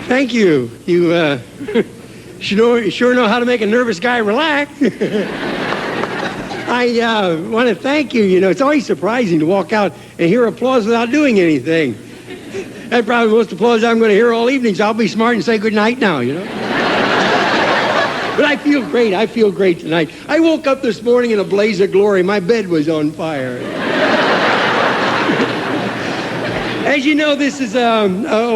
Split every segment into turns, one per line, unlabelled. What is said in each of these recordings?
Thank you. You sure know how to make a nervous guy relax. I want to thank you. You know, it's always surprising to walk out and hear applause without doing anything. That's probably the most applause I'm going to hear all evening, so I'll be smart and say good night now, you know. But I feel great. I feel great tonight. I woke up this morning in a blaze of glory. My bed was on fire. As you know, this is a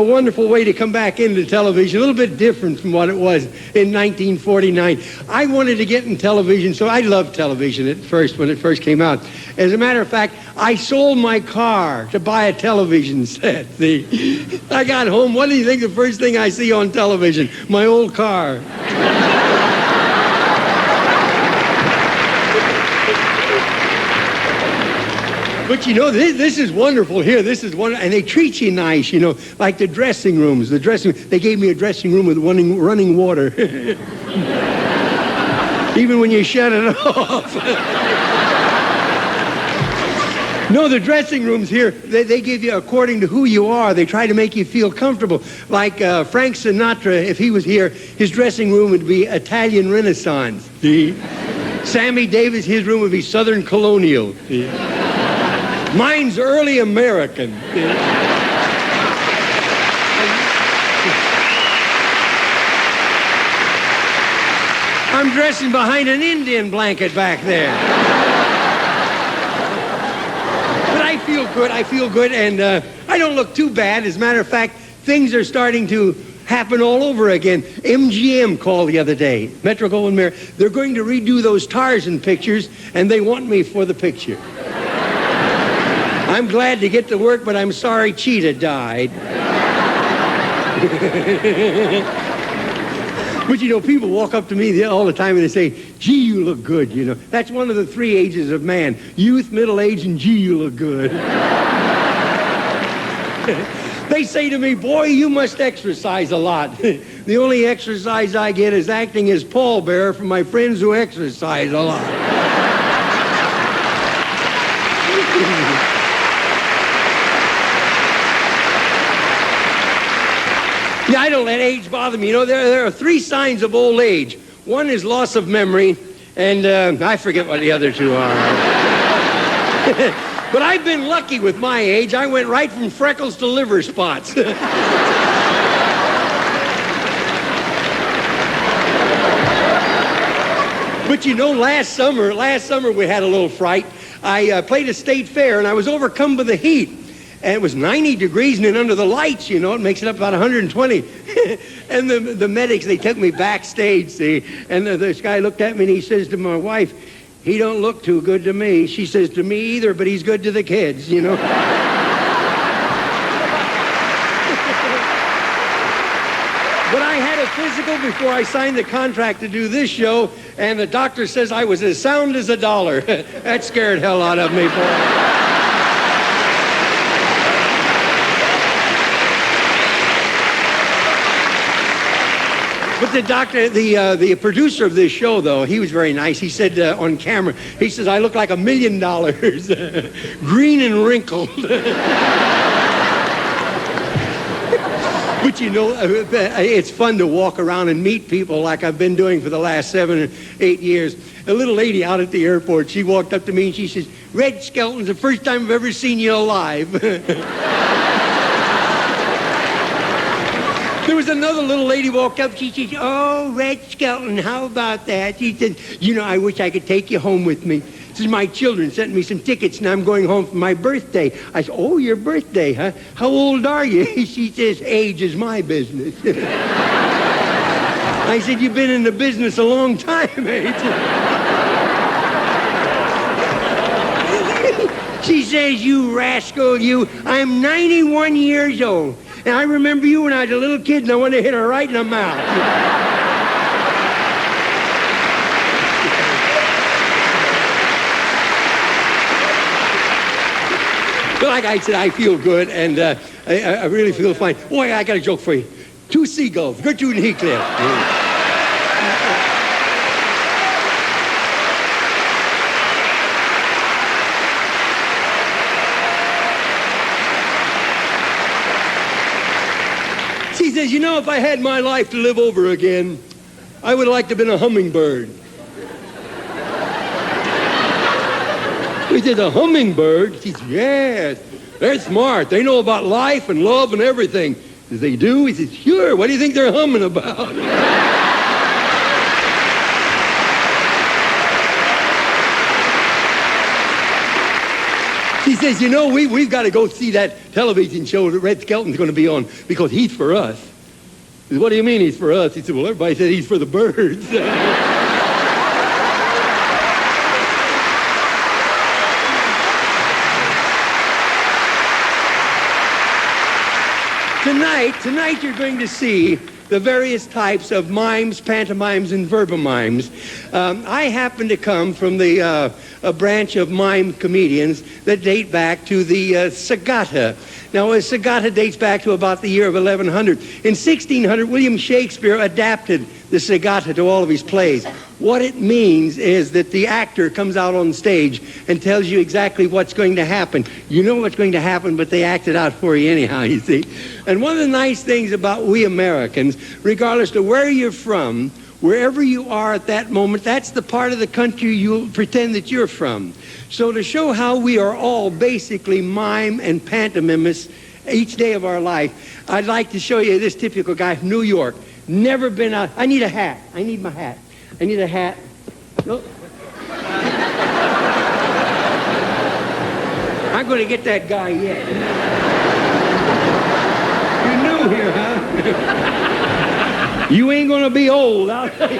wonderful way to come back into television, a little bit different from what it was in 1949. I wanted to get in television, so I loved television at first when it first came out. As a matter of fact, I sold my car to buy a television set. I got home. What do you think the first thing I see on television? My old car. But you know, this is wonderful here. This is wonderful. And they treat you nice, you know, like the dressing rooms. They gave me a dressing room with running water. Even when you shut it off. No, the dressing rooms here, they give you according to who you are. They try to make you feel comfortable. Like Frank Sinatra, if he was here, his dressing room would be Italian Renaissance. Sammy Davis, his room would be Southern Colonial. Mine's early American. I'm dressing behind an Indian blanket back there. But I feel good, and I don't look too bad. As a matter of fact, things are starting to happen all over again. MGM called the other day, Metro-Goldwyn-Mayer. They're going to redo those Tarzan pictures, and they want me for the picture. I'm glad to get to work, but I'm sorry Cheetah died. But, you know, people walk up to me all the time and they say, gee, you look good, you know. That's one of the three ages of man. Youth, middle age, and gee, you look good. They say to me, boy, you must exercise a lot. The only exercise I get is acting as pallbearer for my friends who exercise a lot. Yeah, I don't let age bother me. You know, there are three signs of old age. One is loss of memory, and I forget what the other two are. But I've been lucky with my age. I went right from freckles to liver spots. But you know, last summer we had a little fright. I played a state fair, and I was overcome by the heat. And it was 90 degrees, and then under the lights, you know, it makes it up about 120. And the medics, they took me backstage, see. And this guy looked at me, and he says to my wife, he don't look too good to me. She says, to me either, but he's good to the kids, you know. But I had a physical before I signed the contract to do this show, and the doctor says I was as sound as a dollar. That scared hell out of me, boy. But the doctor, the producer of this show, though, he was very nice. He said on camera, he says, I look like $1 million, green and wrinkled. But you know, it's fun to walk around and meet people like I've been doing for the last 7 or 8 years. A little lady out at the airport, she walked up to me and she says, Red Skelton's the first time I've ever seen you alive. There was another little lady walked up. She said, oh, Red Skelton, how about that? She said, you know, I wish I could take you home with me. She says, my children sent me some tickets, and I'm going home for my birthday. I said, oh, your birthday, huh? How old are you? She says, age is my business. I said, you've been in the business a long time, age. She says, you rascal, you. I'm 91 years old. And I remember you when I was a little kid, and I wanted to hit her right in the mouth. But like I said, I feel good, and I really feel fine. Boy, I got a joke for you. Two seagulls, Gertrude and Heathcliff. She says, you know, if I had my life to live over again, I would like to have been a hummingbird. We said, a hummingbird? She said, yes. They're smart. They know about life and love and everything. He says, they do? He says, sure. What do you think they're humming about? He says, you know, we've got to go see that television show that Red Skelton's going to be on because he's for us. He says, what do you mean he's for us? He said, well, everybody said he's for the birds. Tonight you're going to see the various types of mimes, pantomimes, and verbomimes. I happen to come from a branch of mime comedians that date back to the Sagata. Now, a Sagata dates back to about the year of 1100. In 1600, William Shakespeare adapted the Sagata to all of his plays. What it means is that the actor comes out on stage and tells you exactly what's going to happen. You know what's going to happen, but they act it out for you anyhow, you see. And one of the nice things about we Americans, regardless of where you're from, wherever you are at that moment, that's the part of the country you pretend that you're from. So to show how we are all basically mime and pantomimists each day of our life, I'd like to show you this typical guy from New York. Never been out. I need a hat. I need my hat. I need a hat. Nope. I'm going to get that guy yet. You're new here, huh? You ain't going to be old, I'll tell you.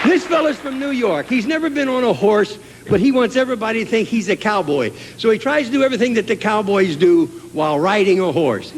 This fella's from New York. He's never been on a horse, but he wants everybody to think he's a cowboy. So he tries to do everything that the cowboys do while riding a horse.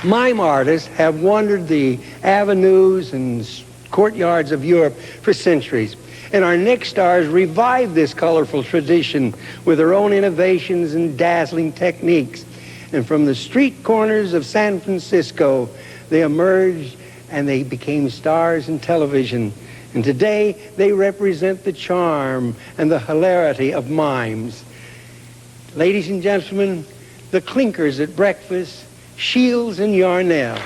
Mime artists have wandered the avenues and courtyards of Europe for centuries. And our next stars revive this colorful tradition with their own innovations and dazzling techniques. And from the street corners of San Francisco, they emerged and they became stars in television. And today, they represent the charm and the hilarity of mimes. Ladies and gentlemen, the Kinkers at breakfast, Shields and Yarnell.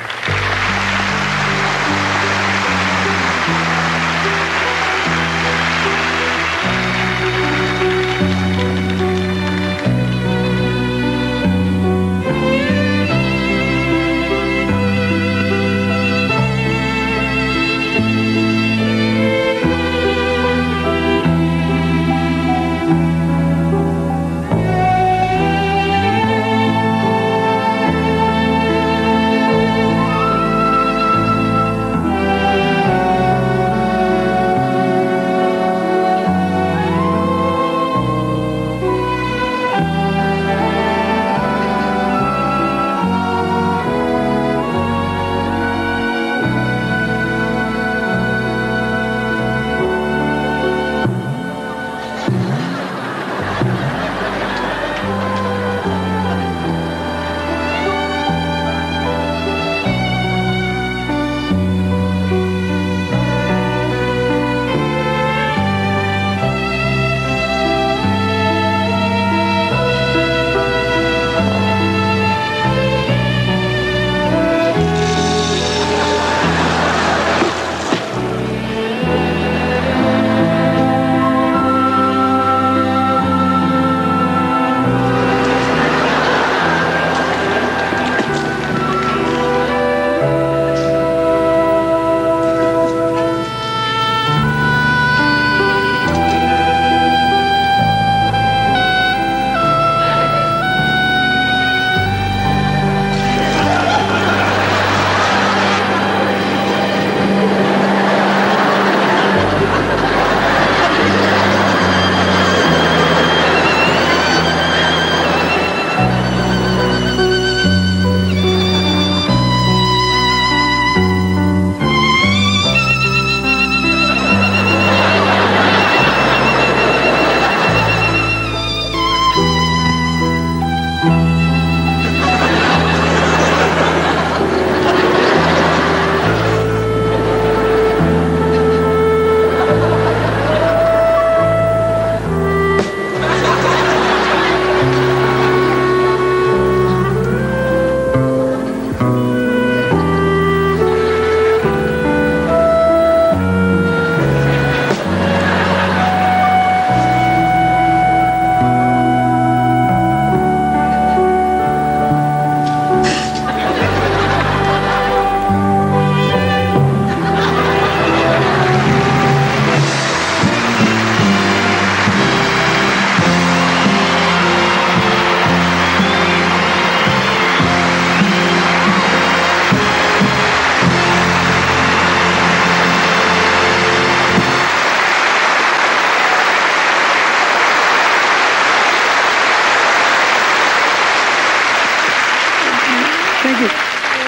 thank you.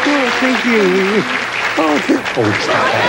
Oh, thank you. Oh, stop that.